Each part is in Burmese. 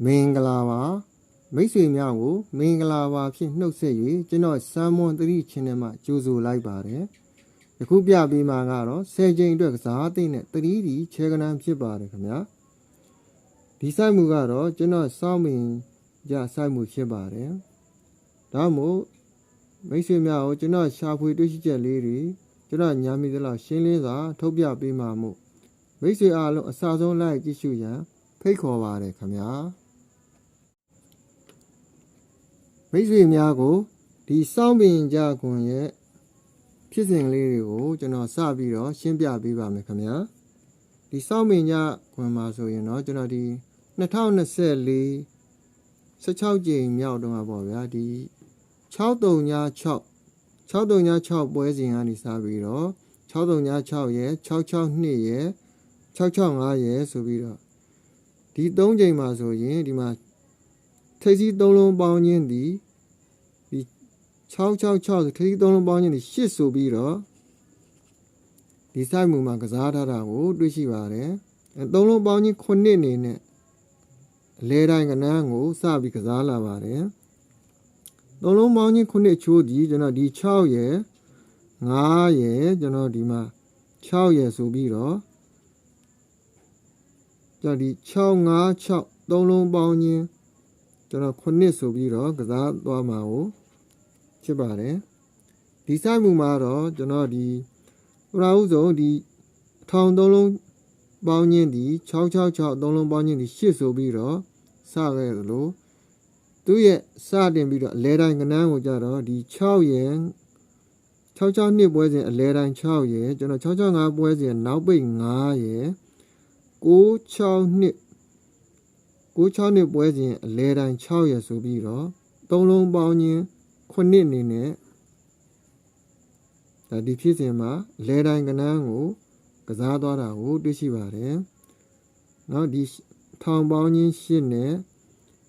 မင်္ဂလာပါမိတ်ဆွေများကိုမင်္ဂလာပါဖြင့်နှုတ်ဆက်၍ကျွန်တော်စမ်းမွန်သတိချင်းထဲမှာကြိုဆိုလိုက်ပါတယ်ယခုပြပေးမှာကတော့10ချိန်အတွက်ကစားသိမ့်တဲ့သတိဒီခြေကဏ္ဍဖြစ်ပါတယ်ခင်ဗျာဒီစိုက်မှုကတော့ကျွန်တော်စောင့်မင်ကြစိုက်မှုဖြစ်ပါတယ်ဒါမို့မိတ်ဆွေများကိုကျွန်တော်ရှာဖွေတွေ့ရှိချက်လေးတွေကျွန်တော်ညာမိသလားရှင်းလင်းစွာထုတ်ပြပေးမှာမို့မိတ်ဆွေအားလုံးအစားဆုံးလိုက်ကြည့်ရှုရန်ဖိတ်ခေါ်ပါတယ်ခင်ဗျာမိတ်ဆွေများကိုဒီစောင့်ပင်ကြခွန်ရဲ့ဖြစ်စဉ်လေးတွေကိုကျွန်တော်စပြီးတော့ရှင်းပြပေးပါမယ်ခင်ဗျာဒီစောင့်ပင်ကြခွန်မှာဆိုရင်တော့ကျွန်တော်ဒီ2024 16ကြိမ်မြောက်တော့ပါဗျာဒီ636ပွဲစဉ်ကနေစပြီးတော့636ရဲ့662ရဲ့665ရဲ့ဆိုပြီးတော့ဒီ3ကြိမ်မှာဆိုရင်ဒီမှာထိပ်စီး3လုံးပေါင်းခြင်းဒီ666ထိပ်စီး3လုံးပေါင်းခြင်းဒီ8ဆိုပြီးတော့ဒီစိုက်မှုမှာကစားထားတာကိုတွေ့ရှိပါတယ်3လုံးပေါင်းခြင်း9အနေနဲ့အလဲတိုင်းကဏ္ဍကိုစပြီးကစားလာပါတယ်3လုံးပေါင်းခြင်း9ချိုးဒီကျွန်တော်ဒီ6ရယ်5ရယ်ကျွန်တော်ဒီမှာ6ရယ်ဆိုပြီးတော့ကျွန်တော်ဒီ656 3လုံးပေါင်းခြင်းကျွန်တော်9ဆိုပြီးတော့ကစားသွားမှာကိုဖြစ်ပါတယ်ဒီစိုက်မှုမှာတော့ကျွန်တော်ဒီပထမဆုံးဒီ13လုံးပေါင်းခြင်းဒီ666 3လုံးပေါင်းခြင်းဒီ8ဆိုပြီးတော့စခဲ့သလိုသူရဲ့စတင်ပြီးတော့အလဲတိုင်းကဏ္ဍကိုကြတော့ဒီ6ရယ်662ပွဲစဉ်အလဲတိုင်း6ရယ်ကျွန်တော်665ပွဲစဉ်နောက်ပိတ်9ရယ်962ပွဲစဉ်အလဲတိုင်း6ရယ်ဆိုပြီးတော့3လုံးပေါင်းခြင်း9အနေနဲ့ဒီဖြစ်စဉ်မှာအလဲတိုင်းကဏ္ဍကိုကစားသွားတာကိုတွေ့ရှိပါတယ်။နောက်ဒီထောင်ပေါင်းခြင်း8နဲ့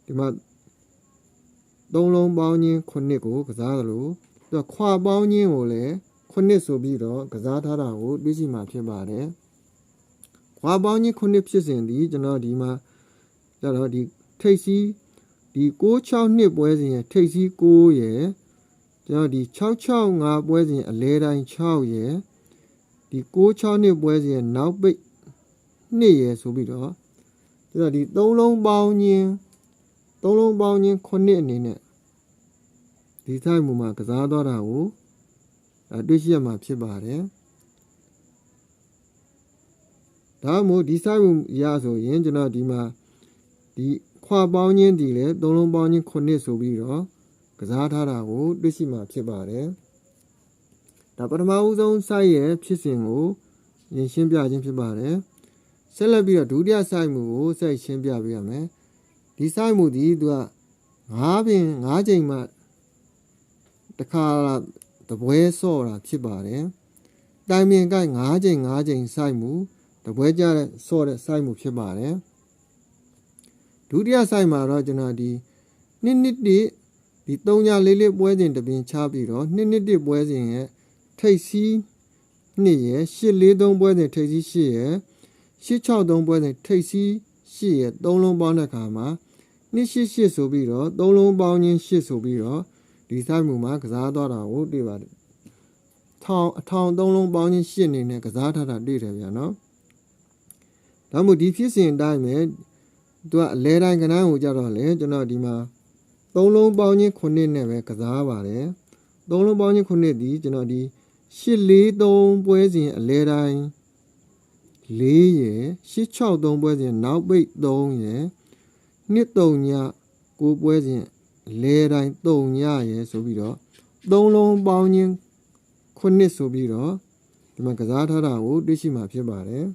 ဒီမှာ3လုံးပေါင်းခြင်း9ကိုကစားသလိုသူခွာပေါင်းခြင်းကိုလည်း9ဆိုပြီးတော့ကစားထားတာကိုတွေ့ရှိမှာဖြစ်ပါတယ်။ခွာပေါင်းခြင်း9ဖြစ်စဉ်ဒီကျွန်တော်ဒီမှာကျတော့ဒီထိပ်စီးဒီ662ပွဲစဉ်ရဲ့ထိပ်စီး9ရယ်ကျွန်တော်ဒီ665ပွဲစဉ်အလဲတိုင်း6ရယ်ဒီ662ပွဲစဉ်ရဲ့နောက်ပိတ်2ရယ်ဆိုပြီးတော့ကျွန်တော်ဒီ3လုံးပေါင်းခြင်း9အနေနဲ့ဒီထိုက်မှုမှာကစားသွားတာကိုတွေ့ရှိရမှာဖြစ်ပါတယ်ဒါမှမဟုတ်ဒီစိုက်မှုရဆိုရင်ကျွန်တော်ဒီမှာဒီခွာပေါင်းခြင်းဒီလေ3လုံးပေါင်းခြင်း9ဆိုပြီးတော့ကစားထားတာကိုတွေ့ရှိမှာဖြစ်ပါတယ်ဒါပထမဦးဆုံးစိုက်ရဲ့ဖြစ်စဉ်ကိုရှင်းပြခြင်းဖြစ်ပါတယ်ဆက်လက်ပြီးတော့ဒုတိယစိုက်မှုကိုဆက်ရှင်းပြပေးရမယ်ဒီစိုက်မှုဒီသူက9ကြိမ်မှတခါတပွဲဆော့တာဖြစ်ပါတယ်တိုင်ပင်ကိုက်9ကြိမ်စိုက်မှုတပွဲကြတဲ့ဆော့တဲ့စိုက်မှုဖြစ်ပါတယ်ဒုတိယစိုက်မှာတော့ကျွန်တော်ဒီ2ဒီ3-4ပွဲစဉ်တပင်ချပြီးတော့2ပွဲစဉ်ရဲ့ထိပ်စီး2ရယ်8-4-3ပွဲစဉ်ထိပ်စီး8ရယ်8-6-3ပွဲစဉ်ထိပ်စီး8ရယ်3လုံးပေါင်းတဲ့အခါမှာ288ဆိုပြီးတော့3လုံးပေါင်းခြင်း8ဆိုပြီးတော့ဒီစိုက်မှုမှာကစားသွားတာကိုတွေ့ပါတယ်3လုံးပေါင်းခြင်း8အနေနဲ့ကစားထားတာတွေ့တယ်ဗျာနော်ဒါမှမဟုတ်ဒီဖြစ်စဉ်အတိုင်းပဲသူကအလဲတိုင်းကဏ္ဍကိုကြတော့လေကျွန်တော်ဒီမှာ3လုံးပေါင်းခြင်း9နဲ့ပဲကစားပါတယ်3လုံးပေါင်းခြင်း9ဒီကျွန်တော်ဒီ8-4-3ပွဲစဉ်အလဲတိုင်း4ရယ်8-6-3ပွဲစဉ်နောက်ပိတ်3ရယ်2-3-9ပွဲစဉ်အလဲတိုင်း3ရယ်ဆိုပြီးတော့3လုံးပေါင်းခြင်း9ဆိုပြီးတော့ဒီမှာကစားထားတာကိုတွေ့ရှိမှာဖြစ်ပါတယ်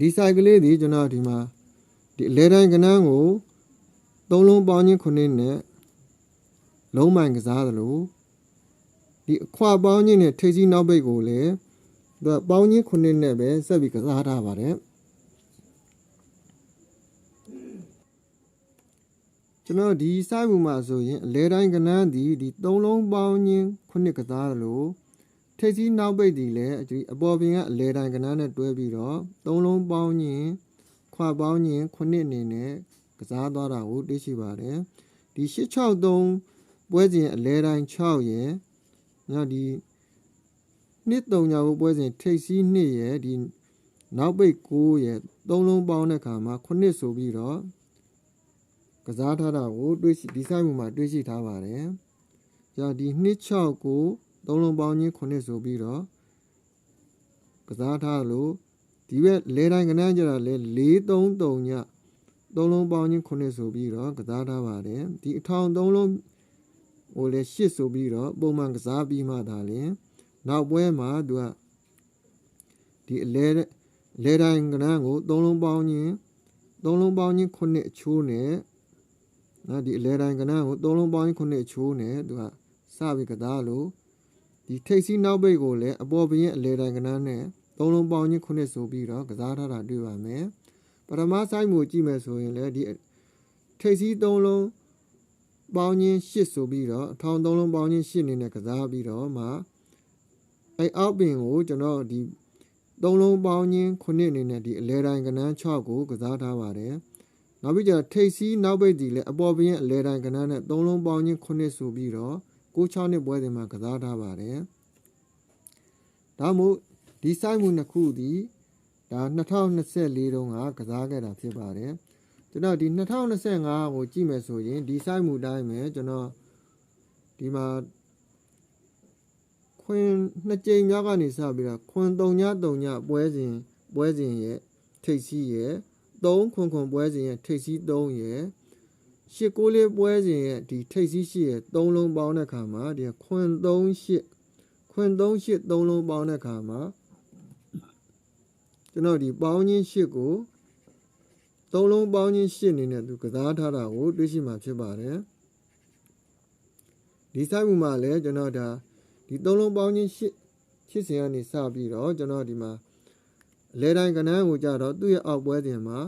ဒီစိုက်ကလေးဒီကျွန်တော်ဒီမှာဒီအလဲတိုင်းကဏ္ဍကို3လုံးပေါင်းခြင်း9နဲ့လုံးမိုင်ကစားသလိုဒီအခွာပေါင်းခြင်းနဲ့ထိပ်စီးနောက်ပိတ်ကိုလည်းသူကပေါင်းခြင်း9နဲ့ပဲဆက်ပြီးကစားထားပါတယ်ကျွန်တော်ဒီစိုက်မှုမှာဆိုရင်အလဲတိုင်းကဏ္ဍဒီ3လုံးပေါင်းခြင်း9ကစားသလိုထိပ်စီးနောက်ပိတ်ဒီလည်းအပေါ်ပြင်ကအလဲတိုင်းကဏ္ဍနဲ့တွဲပြီးတော့3လုံးပေါင်းခြင်း9 ခွာပေါင်းခြင်းခုနှစ်အနေနဲ့ကစားသွားတာကိုတွေ့ရှိပါတယ်ဒီ863ပွဲစဉ်အလဲတိုင်း6ရဲ့နောက်ဒီနှစ်3ညကိုပွဲစဉ်ထိပ်စီး2ရဲ့ဒီနောက်ပိတ်9ရဲ့သုံးလုံးပေါင်းတဲ့အခါမှာခုနှစ်ဆိုပြီးတော့ကစားထားတာကိုတွေ့ရှိဒီဆိုင်မှုမှာတွေ့ရှိထားပါတယ်ကြာဒီ269သုံးလုံးပေါင်းခြင်းခုနှစ်ဆိုပြီးတော့ကစားထားလို့ဒီဘက်လဲတိုင်းကနန်းကြတာလဲ433ညသုံးလုံးပေါင်းခြင်းခုနှစ်ဆိုပြီးတော့ကစားထားပါတယ်ဒီအထောင်သုံးလုံးဟိုလဲ8ဆိုပြီးတော့ပုံမှန်ကစားပြီးမှသာလဲနောက်ပွဲမှာသူကဒီလဲတိုင်းကနန်းကိုသုံးလုံးပေါင်းခြင်းခုနှစ်အချိုးနဲ့နော်ဒီလဲတိုင်းကနန်းကိုသုံးလုံးပေါင်းခြင်းခုနှစ်အချိုးနဲ့သူကစပြီးကစားလို့ဒီထိပ်စီးနောက်ပိတ်ကိုလည်းအပေါ်ဘရင်အလဲတိုင်းကနန်းနဲ့သုံးလုံးပေါင်းခြင်းခုနှစ်ဆိုပြီးတော့ကစားထားတာတွေ့ပါမယ်ပထမဆိုင်မှုကြည့်မယ်ဆိုရင်လည်းဒီထိပ်စီးသုံးလုံးပေါင်းခြင်း8ဆိုပြီးတော့အထောင်သုံးလုံးပေါင်းခြင်း8အနေနဲ့ကစားပြီးတော့မှအောက်ပင်ကိုကျွန်တော်ဒီသုံးလုံးပေါင်းခြင်း9အနေနဲ့ဒီအလဲတိုင်းကနန်း6ကိုကစားထားပါတယ်နောက်ပြီးကြထိပ်စီးနောက်ပိတ်ဒီလည်းအပေါ်ဘရင်အလဲတိုင်းကနန်းနဲ့သုံးလုံးပေါင်းခြင်း9ဆိုပြီးတော့6နှစ်ပွဲစဉ်မှာကစားထားပါတယ်ဒါမို့ဒီဆိုင်မှုနှစ်ခုဒီဒါ2024တုန်းကကစားခဲ့တာဖြစ်ပါတယ်ကျွန်တော်ဒီ2025ကိုကြည့်မယ်ဆိုရင်ဒီဆိုင်မှုတိုင်းပဲကျွန်တော်ဒီမှာခွင်2ကြိမ်မြောက်ကနေစပြီးတော့ခွင်3ညပွဲစဉ်ရဲ့ထိပ်စီးရဲ့3ခွင်ပွဲစဉ်ရဲ့ထိပ်စီး3ရဲ့8-9ပွဲစဉ်ရဲ့ဒီထိပ်စီး8ရဲ့3လုံးပေါင်းတဲ့အခါမှာဒီခွင်3 8 3လုံးပေါင်းတဲ့အခါမှာကျွန်တော်ဒီပေါင်းချင်း8ကို3လုံးပေါင်းချင်း8အနေနဲ့သူကစားထားတာကိုတွေ့ရှိမှာဖြစ်ပါတယ်ဒီဆိုင်မှုမှာလည်းကျွန်တော်ဒါဒီ3လုံးပေါင်းချင်း8စင်ကနေစပြီးတော့ကျွန်တော်ဒီမှာအလဲတိုင်းကနန်းကိုကြတော့သူ့ရဲ့အောက်ပွဲစဉ်မှာ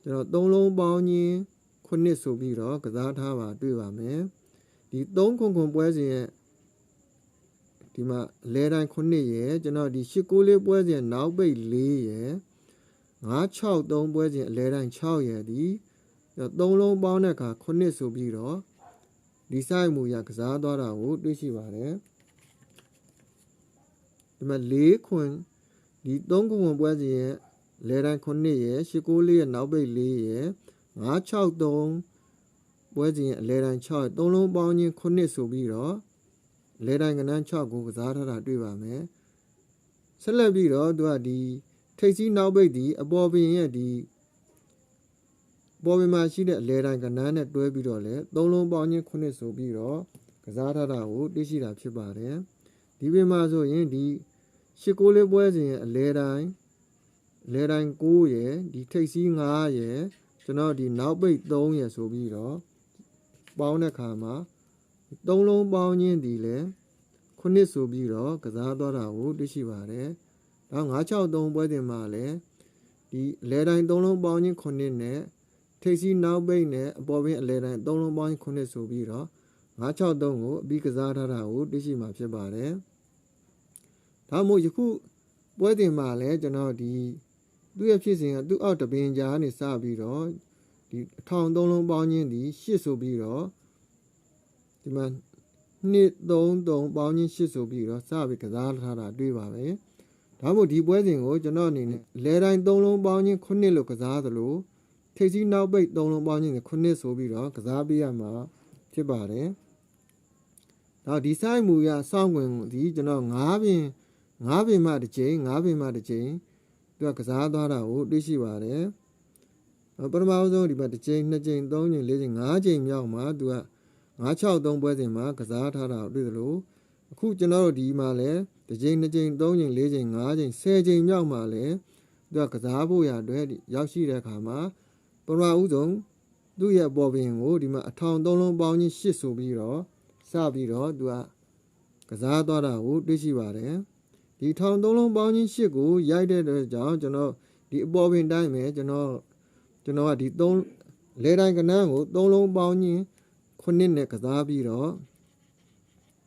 ကျွန်တော်3လုံးပေါင်းချင်း9ဆိုပြီးတော့ကစားထားပါတွေ့ပါမယ်ဒီ3ခွန်ပွဲစဉ်ရဲ့ဒီမှာလဲတိုင်း9ရဲ့ကျွန်တော်ဒီ8-9ပွဲစဉ်နောက်ပိတ်4ရဲ့9-6-3ပွဲစဉ်အလဲတိုင်း6ရဲ့ဒီ3လုံးပေါင်းတဲ့အခါ9ဆိုပြီးတော့ဒီဆိုင်မှုရကစားသွားတာကိုတွေ့ရှိပါတယ်ဒီမှာ4ခွင်ဒီ3ခွန်ပွဲစဉ်ရဲ့လဲတိုင်း9ရဲ့8-9ရဲ့နောက်ပိတ်4ရဲ့9-6-3ပွဲစဉ်ရဲ့အလဲတိုင်း6ရဲ့3လုံးပေါင်းခြင်း9ဆိုပြီးတော့လဲတိုင်းကနန်း6ကိုကစားထားတာတွေ့ပါမယ်ဆက်လက်ပြီးတော့သူကဒီထိပ်စီးနောက်ပိတ်ဒီအပေါ်ပင်ရဲ့ဒီပေါ်ပင်မှာရှိတဲ့အလဲတိုင်းကနန်းနဲ့တွဲပြီးတော့လဲ3လုံးပေါင်းခြင်း9ဆိုပြီးတော့ကစားထားတာကိုတွေ့ရှိတာဖြစ်ပါတယ်ဒီပင်မှာဆိုရင်ဒီ8-9ပွဲစဉ်ရဲ့အလဲတိုင်း9ရဲ့ဒီထိပ်စီး9ရဲ့ကျွန်တော်ဒီနောက်ပိတ်3ရဲ့ဆိုပြီးတော့ပေါင်းတဲ့ခါမှာ3လုံးပေါင်းခြင်းဒီလဲ9ဆိုပြီးတော့ကစားသွားတာကိုတွေ့ရှိပါတယ်။ဒါ963ပွဲတင်မှာလဲဒီအလဲတိုင်း3လုံးပေါင်းခြင်း9နဲ့ထိပ်စီးနောက်ပိတ်နဲ့အပေါ်ပင်အလဲတိုင်း3လုံးပေါင်းခြင်း9ဆိုပြီးတော့963ကိုအပြီးကစားထားတာကိုတွေ့ရှိမှာဖြစ်ပါတယ်။ဒါမှမဟုတ်ယခုပွဲတင်မှာလဲကျွန်တော်ဒီသူ့ရဲ့ဖြစ်စဉ်ကသူ့အောက်တပင်ကြားကနေစပြီးတော့ဒီအထောင်3လုံးပေါင်းခြင်းဒီ8ဆိုပြီးတော့ဒီမှာ2-3-3ပေါင်းခြင်း8ဆိုပြီးတော့စပြီးကစားထားတာတွေ့ပါပဲဒါမှမဟုတ်ဒီပွဲစဉ်ကိုကျွန်တော်အနေနဲ့လဲတိုင်း3လုံးပေါင်းခြင်း9လို့ကစားသလိုထိပ်စီးနောက်ပိတ်3လုံးပေါင်းခြင်း9ဆိုပြီးတော့ကစားပေးရမှာဖြစ်ပါတယ်ဒါဒီဆိုင်မူရစောင့်ဝင်ဒီကျွန်တော်9ပင်မှတစ်ချိန်သူကကစားသွားတာကိုတွေ့ရှိပါတယ်ပထမဆုံးဒီမှာတစ်ချိန်2ချိန်3ချိန်4ချိန်5ချိန်မြောက်မှာသူက963ပွဲစဉ်မှာကစားထားတာတွေ့သလိုအခုကျွန်တော်တို့ဒီမှာလဲတစ်ချိန်2ချိန်3ချိန်4ချိန်5ချိန်10ချိန်မြောက်မှာလဲသူကကစားဖို့ရအတွက်ရောက်ရှိတဲ့အခါမှာပထမဦးဆုံးသူ့ရဲ့ပေါ်ပင်ကိုဒီမှာအထောင်3လုံးပေါင်းခြင်း8ဆိုပြီးတော့စပြီးတော့သူကစားသွားတာကိုတွေ့ရှိပါတယ်ဒီထောင်3လုံးပေါင်းခြင်း8ကိုရိုက်တဲ့အတွက်ကြောင့်ကျွန်တော်ဒီအပေါ်ပင်တိုင်းပဲကျွန်တော်ကဒီ3လဲတိုင်းကနန်းကို3လုံးပေါင်းခြင်း9နဲ့ကစားပြီးတော့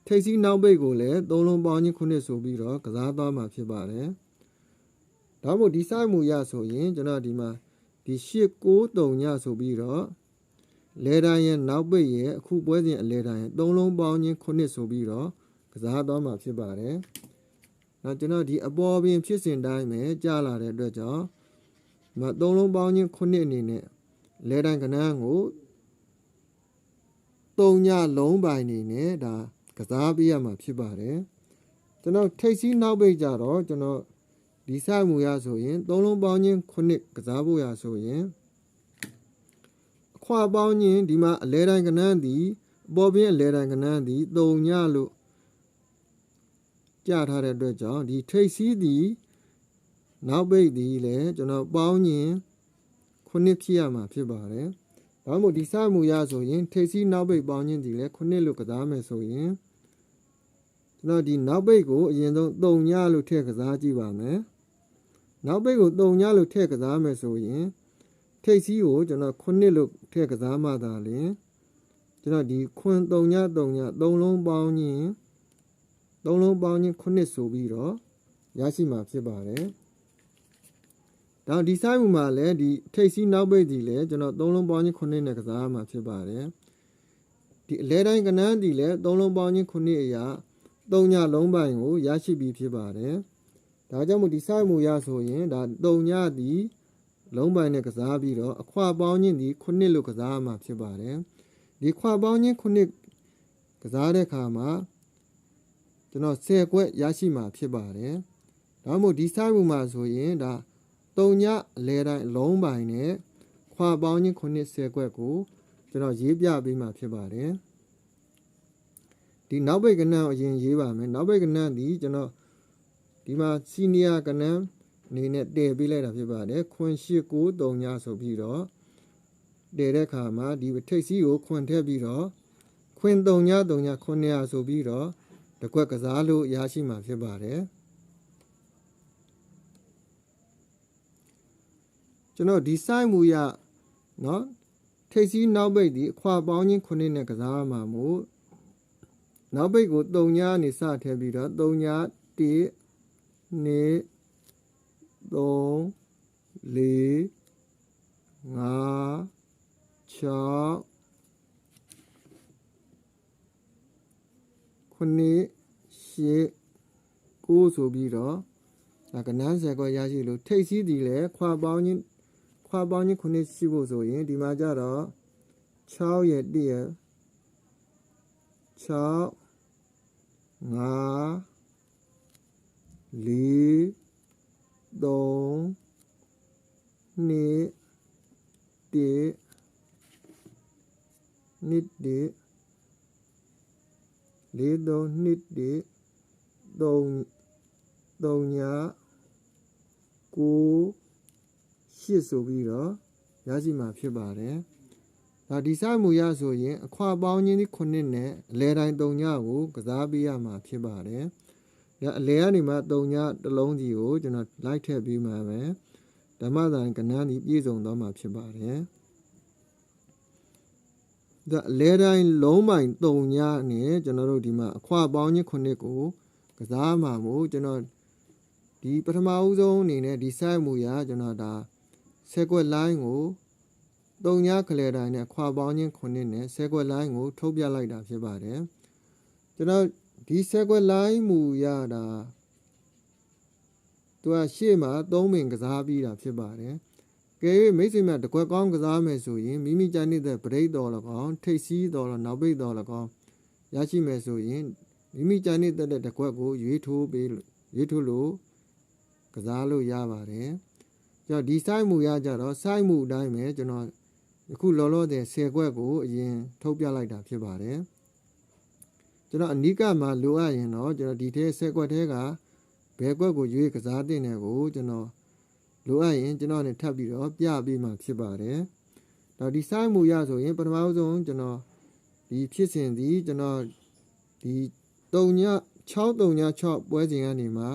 ထိပ်စီးနောက်ပိတ်ကိုလည်း3လုံးပေါင်းခြင်း9ဆိုပြီးတော့ကစားသွားမှာဖြစ်ပါတယ် ဒါမှမဟုတ်ဒီစိုက်မှုရဆိုရင်ကျွန်တော်ဒီမှာဒီ893ညဆိုပြီးတော့လဲတိုင်းရဲ့နောက်ပိတ်ရဲ့အခုပွဲစဉ်အလဲတိုင်းရဲ့3လုံးပေါင်းချင်း9ဆိုပြီးတော့ကစားသွားမှာဖြစ်ပါတယ်။နောက်ကျွန်တော်ဒီအပေါ်ပင်ဖြစ်စဉ်တိုင်းပဲကြာလာတဲ့အတွက်ကြောင့်မ3လုံးပေါင်းချင်း9အနေနဲ့လဲတိုင်းကဏ္ဍကို3ညလုံးပိုင်နေနဲ့ဒါကစားပေးရမှာဖြစ်ပါတယ်။ကျွန်တော်ထိပ်စီးနောက်ပိတ်ကြတော့ကျွန်တော်ဒီဆိုင်မှုရဆိုရင်3လုံးပေါင်းချင်း9ကစားဖို့ရဆိုရင်အခွာပေါင်းချင်းဒီမှာအလဲတိုင်းကဏ္ဍသည်အပေါ်ပြင်အလဲတိုင်းကဏ္ဍသည်3ညလို့ကြားထားတဲ့အတွက်ကြောင့်ဒီထိပ်စီးသည်နောက်ပိတ်သည်လည်းကျွန်တော်ပေါင်းချင်း9ဖြစ်ရမှာဖြစ်ပါတယ်။ဒါမှမဟုတ်ဒီဆိုင်မှုရဆိုရင်ထိပ်စီးနောက်ပိတ်ပေါင်းချင်းသည်လည်း9လို့ကစားမယ်ဆိုရင်ကျွန်တော်ဒီနောက်ပိတ်ကိုအရင်ဆုံး3ညလို့ထည့်ကစားကြည့်ပါမယ်။နောက်ပိတ်ကို3ညလို့ထည့်ကစားမယ်ဆိုရင်ထိပ်စီးကိုကျွန်တော်9လို့ထည့်ကစားမှသာလျှင်ကျွန်တော်ဒီခွန်း3ည3ည3လုံးပေါင်းချင်း9ဆိုပြီးတော့ရရှိမှာဖြစ်ပါတယ်။ဒါဒီဆိုင်မှုမှာလည်းဒီထိပ်စီးနောက်ပိတ်ဒီလည်းကျွန်တော်3လုံးပေါင်းချင်း9နဲ့ကစားမှာဖြစ်ပါတယ်။ဒီအလဲတိုင်းကဏ္ဍဒီလည်း3လုံးပေါင်းချင်း9အရာ3ညလုံးပိုင်ကိုရရှိပြီးဖြစ်ပါတယ်။ဒါကြောင့်မို့ဒီဆိုင်မှုရဆိုရင်ဒါ3ညသည်လုံးပိုင်နဲ့ကစားပြီးတော့အခွာပေါင်းချင်းဒီ9လို့ကစားမှာဖြစ်ပါတယ်။ဒီခွာပေါင်းချင်း9ကစားတဲ့အခါမှာကျွန်တော်10ခွက်ရရှိမှာဖြစ်ပါတယ်။ဒါမှမဟုတ်ဒီဆိုင်မှုမှာဆိုရင်ဒါ3ညအလဲတိုင်းလုံးပိုင်နဲ့ခွာပေါင်းချင်း9 10ခွက်ကိုကျွန်တော်ရေးပြပေးမှာဖြစ်ပါတယ်။ဒီနောက်ပိတ်ကဏ္ဍအရင်ရေးပါမယ်။နောက်ပိတ်ကဏ္ဍဒီကျွန်တော်ဒီမှာစီနီယာကဏ္ဍအနေနဲ့တည်ပေးလိုက်တာဖြစ်ပါတယ်။ခွန်893ညဆိုပြီးတော့တည်တဲ့အခါမှာဒီထိပ်စီးကိုခွန်ထည့်ပြီးတော့ခွင်3ည3ည900ဆိုပြီးတော့တကွက်ကစားလို့ရရှိမှာဖြစ်ပါတယ်ကျွန်တော်ဒီဆိုင်မူရเนาะထိပ်စီးနောက်ပိတ်ဒီအခွာပေါင်းချင်း9နဲ့ကစားမှာမို့နောက်ပိတ်ကို3ညနေစထည့်ပြီးတော့3ည1 2 3 4 5 6 9 10 9ဆိုပြီးတော့ဒါကဏ္ဍ10ခွက်ရရှိလို့ထိပ်စီးဒီလဲခွာပေါင်းချင်း9ရှိဖို့ဆိုရင်ဒီမှာကြတော့6ရဲ့1ရဲ့6 5 4 3 2 1 2 3ည9 8ဆိုပြီးတော့ရရှိမှာဖြစ်ပါတယ်။ဒါဒီဆိုင်မူရဆိုရင်အခွာပေါင်းချင်းဒီ9နဲ့အလဲတိုင်း3ညကိုကစားပေးရမှာဖြစ်ပါတယ်။ဒါအလဲကနေမှ3ညတစ်လုံးစီကိုကျွန်တော်လိုက်ထည့်ပြီးမှပဲဓမ္မသံကဏ္ဍဒီပြည့်စုံသွားမှာဖြစ်ပါတယ်။ဒါအလဲတိုင်းလုံးပိုင်3ညနဲ့ကျွန်တော်တို့ဒီမှာအခွာပေါင်းချင်း9ကိုကစားမှာမို့ကျွန်တော်ဒီပထမဦးဆုံးအနေနဲ့ဒီဆိုင်မူရကျွန်တော်ဒါ10ခွက်လိုင်းကို3ညခလဲတိုင်းနဲ့ခွာပေါင်းချင်း9နဲ့10ခွက်လိုင်းကိုထုတ်ပြလိုက်တာဖြစ်ပါတယ်ကျွန်တော်ဒီ10ခွက်လိုင်းမူရတာသူကရှေ့မှာ3ပင်ကစားပြီးတာဖြစ်ပါတယ်ကဲမိတ်ဆွေများတကွက်ကောင်းကစားမယ်ဆိုရင်မိမိကြိုက်တဲ့ဗရိတ်တော်၎င်းထိပ်စီးတော်၎င်းနောက်ပိတ်တော်၎င်းရရှိမယ်ဆိုရင်မိမိကြိုက်တဲ့တကွက်ကိုရွေးထိုးလို့ကစားလို့ရပါတယ်ကျွန်တော်ဒီဆိုင်မူရကြတော့ဆိုင်မူအတိုင်းပဲကျွန်တော်အခုလောလောဆယ်10ခွက်ကိုအရင်ထုတ်ပြလိုက်တာဖြစ်ပါတယ်ကျွန်တော်အနိကမှာလိုအပ်ရင်တော့ကျွန်တော်ဒီထဲ10ခွက်ထဲကဘယ်ခွက်ကိုရွေးကစားတဲ့နယ်ကိုကျွန်တော်လိုအပ်ရင်ကျွန်တော်နဲ့ထပ်ပြီးတော့ပြပေးမှဖြစ်ပါတယ်တော့ဒီဆိုင်မူရဆိုရင်ပထမဆုံးကျွန်တော်ဒီဖြစ်စဉ်ဒီကျွန်တော်ဒီ3ည6 3ည6ပွဲစဉ်ကနေမှ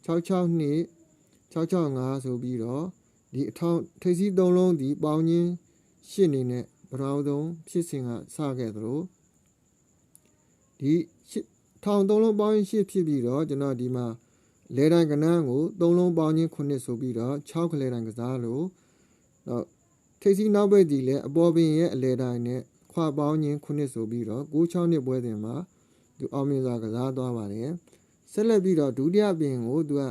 662 665ဆိုပြီးတော့ဒီအထောင်ထိပ်စီး3လုံးဒီပေါင်းချင်း8နေနဲ့ပထမဆုံးဖြစ်စဉ်ကစခဲ့သလိုဒီထောင်3လုံးပေါင်းချင်း8ဖြစ်ပြီးတော့ကျွန်တော်ဒီမှာ လဲတိုင်းကနန်းကို3လုံးပေါင်းခြင်း9ဆိုပြီးတော့6ခလဲတိုင်းကစားလို့တော့ထိပ်စီးနောက်ပိတ်ဒီလည်းအပေါ်ပင်ရဲ့အလဲတိုင်းနဲ့ခွာပေါင်းခြင်း9ဆိုပြီးတော့6နှစ်ပွဲစဉ်မှာသူအောင်မြင်စွာကစားသွားပါတယ်ဆက်လက်ပြီးတော့ဒုတိယပင်ကိုသူက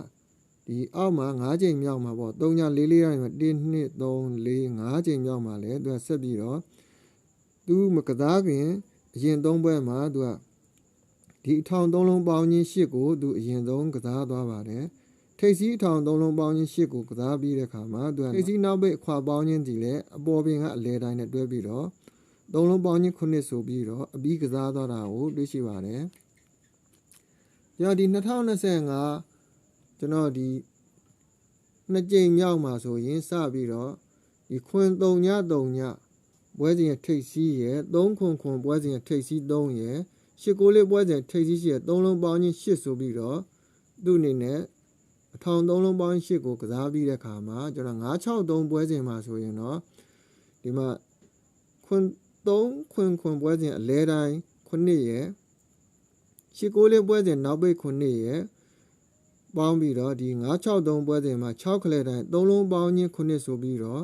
ဒီအောက်မှာ9ချိန်မြောက်မှာပေါ့3ည4 4တိုင်းမှာ1 2 3 4 5ချိန်မြောက်မှာလဲသူကဆက်ပြီးတော့သူမကစားခင်အရင်3ပွဲမှာသူကဒီအထောင်3လုံးပေါင်းခြင်း8ကိုသူအရင်ဆုံးကစားသွားပါတယ်ထိပ်စီးအထောင်3လုံးပေါင်းခြင်း8ကိုကစားပြီးတဲ့အခါမှာသူကထိပ်စီးနောက်ပိတ်အခွာပေါင်းခြင်းဒီလဲအပေါ်ပင်ကအလဲတိုင်းနဲ့တွဲပြီးတော့3လုံးပေါင်းခြင်း9ဆိုပြီးတော့အပြီးကစားသွားတာကိုတွေ့ရှိပါတယ်ကြောင့်ဒီ2025ကျွန်တော်ဒီ2ကြိမ်မြောက်မှာဆိုရင်စပြီးတော့ဒီခွင်3ည3ညပွဲစဉ်ထိပ်စီးရဲ့3ခွန်ပွဲစဉ်ထိပ်စီး3ရဲ့8 9လေးပွဲစဉ်ထိပ်စီးရဲ့3လုံးပေါင်းခြင်း8ဆိုပြီးတော့သူ့အနေနဲ့အထောင်3လုံးပေါင်း8ကိုကစားပြီးတဲ့အခါမှာကျွန်တော်963ပွဲစဉ်မှာဆိုရင်တော့ဒီမှာခွင်3ခွင်ပွဲစဉ်အလဲတိုင်း9ရဲ့8 9လေးပွဲစဉ်နောက်ပိတ်9ရဲ့ပေါင်းပြီးတော့ဒီ963ပွဲစဉ်မှာ6ခလဲတိုင်း3လုံးပေါင်းခြင်း9ဆိုပြီးတော့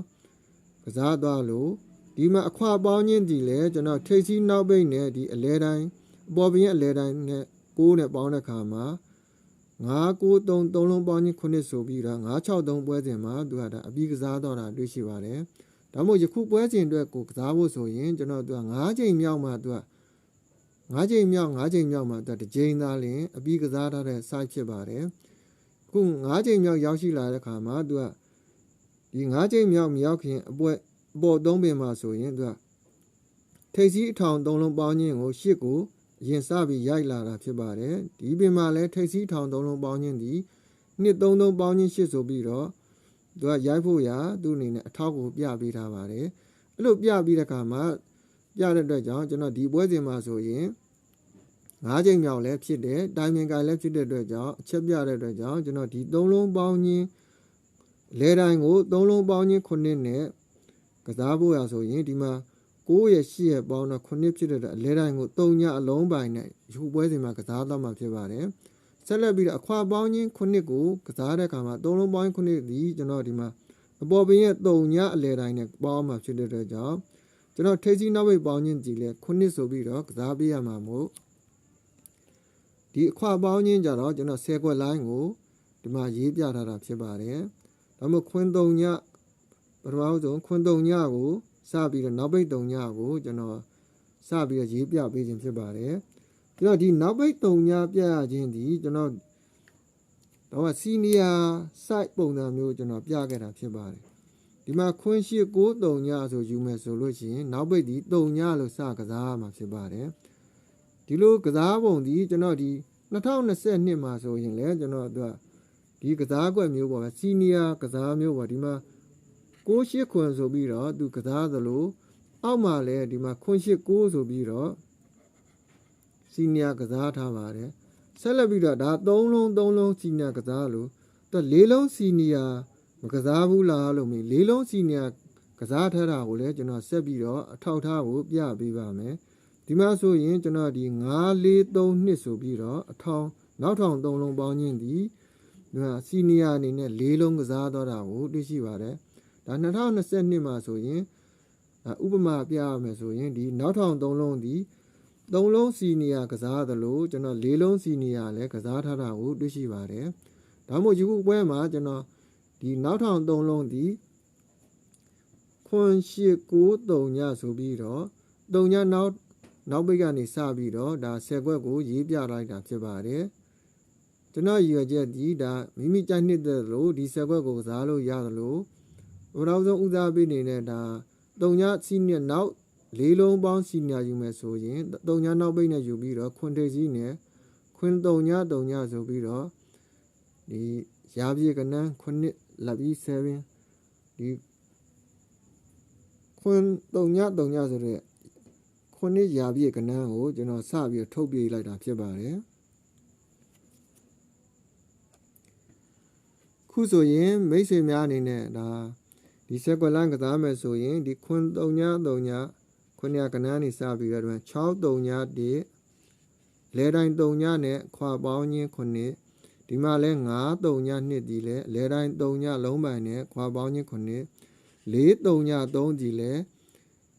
ကစားသွားလို့ဒီမှာအခွာပေါင်းခြင်းဒီလဲကျွန်တော်ထိပ်စီးနောက်ပိတ်နဲ့ဒီအလဲတိုင်းအပေါ်ပြင်အလဲတိုင်းနဲ့6နဲ့ပေါင်းတဲ့အခါမှာ993 3လုံးပေါင်းခြင်း9ဆိုပြီးတော့963ပွဲစဉ်မှာသူကဒါအပြီးကစားတော့တာတွေ့ရှိပါတယ်ဒါမှမဟုတ်ယခုပွဲစဉ်အတွက်ကိုကစားဖို့ဆိုရင်ကျွန်တော်သူက9ချိန်မြောက်မှသူက9ချိန်မြောက်မှာသူတစ်ချိန်သားလင်အပြီးကစားထားတဲ့ site ဖြစ်ပါတယ်ခု9ချိန်မြောက်ရောက်ရှိလာတဲ့အခါမှာသူကဒီ9ချိန်မြောက်မရောက်ခင်အပေါ်3ပင်မှာဆိုရင်သူကထိပ်စီးအထောင်3လုံးပေါင်းခြင်းကို8ကိုရင်စပြီးရိုက်လာတာဖြစ်ပါတယ်ဒီပင်မှာလည်းထိပ်စီးထောင်3လုံးပေါင်းခြင်းဒီ233ပေါင်းခြင်း8ဆိုပြီးတော့သူကရိုက်ဖို့ရာသူ့အနေနဲ့အထောက်ကိုပြပေးထားပါတယ်အဲ့လိုပြပြီးတဲ့အခါမှာပြတဲ့အတွက်ကြောင့်ကျွန်တော်ဒီပွဲစဉ်မှာဆိုရင်9ချိန်မြောက်လည်းဖြစ်တယ်တိုင်ပင်ကလည်းဖြစ်တဲ့အတွက်ကြောင့်အချက်ပြတဲ့အတွက်ကြောင့်ကျွန်တော်ဒီ3လုံးပေါင်းခြင်းလဲတိုင်းကို3လုံးပေါင်းခြင်း9နဲ့ကစားဖို့ရာဆိုရင်ဒီမှာ9ရဲ့8ရဲ့ပေါင်းတော့9ဖြစ်တဲ့အလဲတိုင်းကို3ညအလုံးပိုင်နဲ့ယူပွဲစဉ်မှာကစားတော့မှာဖြစ်ပါတယ်ဆက်လက်ပြီးတော့အခွာပေါင်းခြင်း9ကိုကစားတဲ့အခါမှာ3လုံးပေါင်း9ဒီကျွန်တော်ဒီမှာအပေါ်ပင်ရဲ့3ညအလဲတိုင်းနဲ့ပေါင်းမှာဖြစ်တဲ့အတွက်ကြောင့်ကျွန်တော်ထိပ်စီးနောက်ပိတ်ပေါင်းခြင်းဒီလဲ9ဆိုပြီးတော့ကစားပေးရမှာမို့ဒီအခွာပေါင်းခြင်းကြတော့ကျွန်တော်10ခွက်လိုင်းကိုဒီမှာရေးပြထားတာဖြစ်ပါတယ်ဒါမှမဟုတ်ခွင်3ညပထမဆုံးခွင်3ညကိုစပြီးတော့နောက်ပိတ်3ညကိုကျွန်တော်စပြီးတော့ရေးပြပေးခြင်းဖြစ်ပါတယ်ကျွန်တော်ဒီနောက်ပိတ်3ညပြရခြင်းဒီကျွန်တော်တော့ senior site ပုံစံမျိုးကျွန်တော်ပြခဲ့တာဖြစ်ပါတယ်ဒီမှာခွင်8 9 3ညဆိုယူမယ်ဆိုလို့ရှိရင်နောက်ပိတ်ဒီ3ညလို့စကစားရမှာဖြစ်ပါတယ်ဒီလိုကစားပုံဒီကျွန်တော်ဒီ2022မှာဆိုရင်လည်းကျွန်တော်တို့ဒီကစားကွက်မျိုးပေါ့ဗျာ senior ကစားမျိုးပေါ့ဒီမှာ68ခွင်ဆိုပြီးတော့သူကစားသလိုအောက်မှာလည်းဒီမှာခွင်8 9ဆိုပြီးတော့ senior ကစားထားပါတယ်ဆက်လက်ပြီးတော့ဒါ3လုံး senior ကစားလို့သူ4လုံး senior မကစားဘူးလားလို့မေး4လုံး senior ကစားထားတာကိုလည်းကျွန်တော်ဆက်ပြီးတော့အထောက်ထားကိုပြပေးပါမယ်ဒီမှာဆိုရင်ကျွန်တော်ဒီ9 4 3 2ဆိုပြီးတော့အထောင်နောက်ထောင်3လုံးပေါင်းခြင်းဒီစီနီယာအနေနဲ့4လုံးကစားတော့တာကိုတွေ့ရှိပါတယ်ဒါ2022မှာဆိုရင်ဥပမာပြရမယ်ဆိုရင်ဒီနောက်ထောင်3လုံးဒီ3လုံးစီနီယာကစားသလိုကျွန်တော်4လုံးစီနီယာလည်းကစားထားတာကိုတွေ့ရှိပါတယ်ဒါမှမဟုတ်ဒီခုပွဲမှာကျွန်တော်ဒီနောက်ထောင်3လုံးဒီခွန်8 9 3ညဆိုပြီးတော့3ညနောက်ပိတ်ကနေစပြီးတော့ဒါ10ခွက်ကိုရေးပြလိုက်တာဖြစ်ပါတယ်ကျွန်တော်ရည်ရွယ်ချက်ဒီဒါမိမိကြိုက်နှစ်သက်လို့ဒီ10ခွက်ကိုကစားလို့ရတယ်လို့ဘယ်တော့ဆုံးဦးစားပေးနေတဲ့ဒါ3ညစီနီယာနောက်4လုံးပေါင်းစီနီယာယူမယ်ဆိုရင်3ညနောက်ပိတ်နဲ့ယူပြီးတော့ခွန်ထိပ်စီးနဲ့ခွင်3ညဆိုပြီးတော့ဒီရာပြေကနန်း9လက်ပြီး7ဒီခွင်3ညဆိုတဲ့9ရာပြေကနန်းကိုကျွန်တော်စပြီးထုတ်ပြေးလိုက်တာဖြစ်ပါတယ်ခုဆိုရင်မိတ်ဆွေများအနေနဲ့ဒါဒီဆက်ကွက်လန်းကစားမယ်ဆိုရင်ဒီခွင်3ည9ကနန်းနေစပြီးတော့ဒီ6 3ည1လဲတိုင်း3ညနဲ့ခွာပေါင်းခြင်း9ဒီ ဒီမှာလဲ9 3ည2ဒီလဲအလဲတိုင်း3ညလုံးပိုင်နဲ့ခွာပေါင်းခြင်း9 4 3ည3ဒီလဲ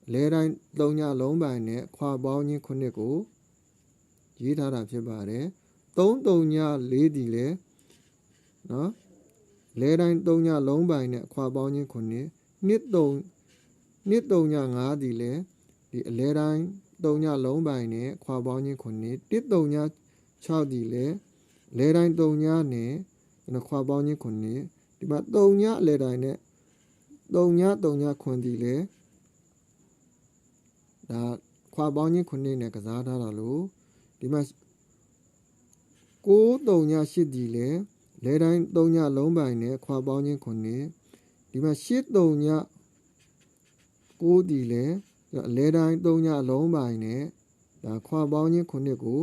အလဲတိုင်း3ညလုံးပိုင်နဲ့ခွာပေါင်းခြင်း9ကိုရေးထားတာဖြစ်ပါတယ်3 3ည4ဒီလဲနော်လဲတိုင်း3ညလုံးပိုင်နဲ့ခွာပေါင်းခြင်း9 2 3 2 3ည5ဒီလဲဒီအလဲတိုင်း3ညလုံးပိုင်နဲ့ခွာပေါင်းခြင်း9 1 3ည6ဒီလဲလဲတိုင်း3ညနဲ့ခွာပေါင်းခြင်း9ဒီမှာ3ညအလဲတိုင်းနဲ့3ည3ည9ဒီလဲဒါခွာပေါင်းခြင်း9နဲ့ကစားထားတာလို့ဒီမှာ9 3ည8ဒီလဲလဲတိုင်း3ညလုံးပိုင်နဲ့ခွာပေါင်းခြင်း9ဒီမှာ8 3ည9ဒီလဲအလဲတိုင်း3ညလုံးပိုင်နဲ့ဒါခွာပေါင်းခြင်း9ကို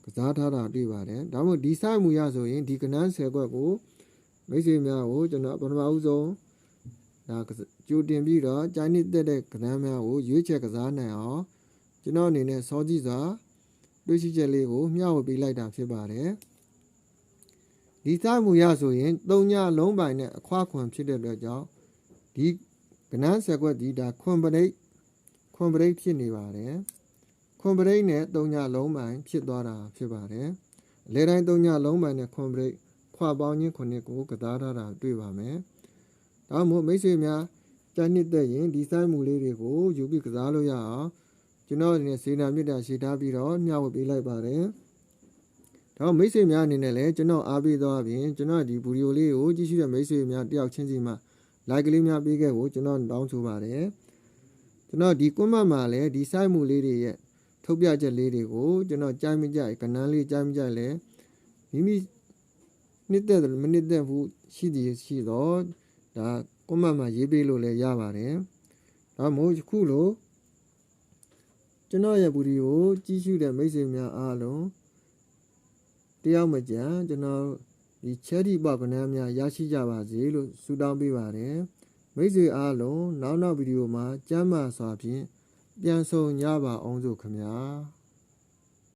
ကစားထားတာတွေ့ပါတယ်ဒါမှမဟုတ်ဒီစိုက်မှုရဆိုရင်ဒီကဏ္ဍ10ခွက်ကိုမိတ်ဆွေများကိုကျွန်တော်ပထမဦးဆုံးဒါကြိုတင်ပြီးတော့ကျိုင်းနှစ်သက်တဲ့ကဏ္ဍများကိုရွေးချယ်ကစားနိုင်အောင်ကျွန်တော်အနေနဲ့စောကြည့်စွာတွေ့ရှိချက်လေးကိုမျှဝေပေးလိုက်တာဖြစ်ပါတယ်ဒီစိုက်မှုရဆိုရင်3ညလုံးပိုင်နဲ့အခွာခွန်ဖြစ်တဲ့အတွက်ကြောင့်ဒီကဏ္ဍ10ခွက်ဒီဒါခွန်ပရိတ်ဖြစ်နေပါတယ်ခွန်ပရိတ်နဲ့3ညလုံးပိုင်ဖြစ်သွားတာဖြစ်ပါတယ်အလဲတိုင်း3ညလုံးပိုင်နဲ့ခွန်ပရိတ်ခွာပေါင်းခြင်း9ကိုကစားထားတာတွေ့ပါမယ်ဒါမှမဟုတ်မိတ်ဆွေများကြိုက်နှစ်သက်ရင်ဒီစိုက်မှုလေးတွေကိုယူပြီးကစားလို့ရအောင်ကျွန်တော်အနေနဲ့စေနာမြစ်တာရှေ့ထားပြီးတော့မျှဝေပေးလိုက်ပါတယ်ဒါမိတ်ဆွေများအနေနဲ့လည်းကျွန်တော်အားပေးသွားပြင်ကျွန်တော်ဒီဗီဒီယိုလေးကိုကြည့်ရှုတဲ့မိတ်ဆွေများတယောက်ချင်းစီမှာ like ကလေးများပေးခဲ့ဖို့ကျွန်တော်တောင်းဆိုပါတယ်ကျွန်တော်ဒီကွန်မန့်မှာလည်းဒီ site မှုလေးတွေရဲ့ထုတ်ပြချက်လေးတွေကိုကျွန်တော်ကြားမကြိုက်ကဏ္ဍလေးကြားမကြိုက်လဲမိမိနှစ်သက်မနှစ်သက်ဘူးရှိတော့ဒါကွန်မန့်မှာရေးပေးလို့လည်းရပါတယ်ဒါမှမဟုတ်ခုလိုကျွန်တော်ရဲ့ဗီဒီယိုကြည့်ရှုတဲ့မိတ်ဆွေများအားလုံးတယောက်မကြံကျွန်တော်ဒီ charity ပေါက်ကဏ္ဍများရရှိကြပါစေလို့ဆုတောင်းပေးပါတယ်မိတ်ဆွေအားလုံးနောက်ဗီဒီယိုမှာကျမ်းမာစွာဖြင့်ပြန်ဆုံကြပါအောင်စို့ခင်ဗျာ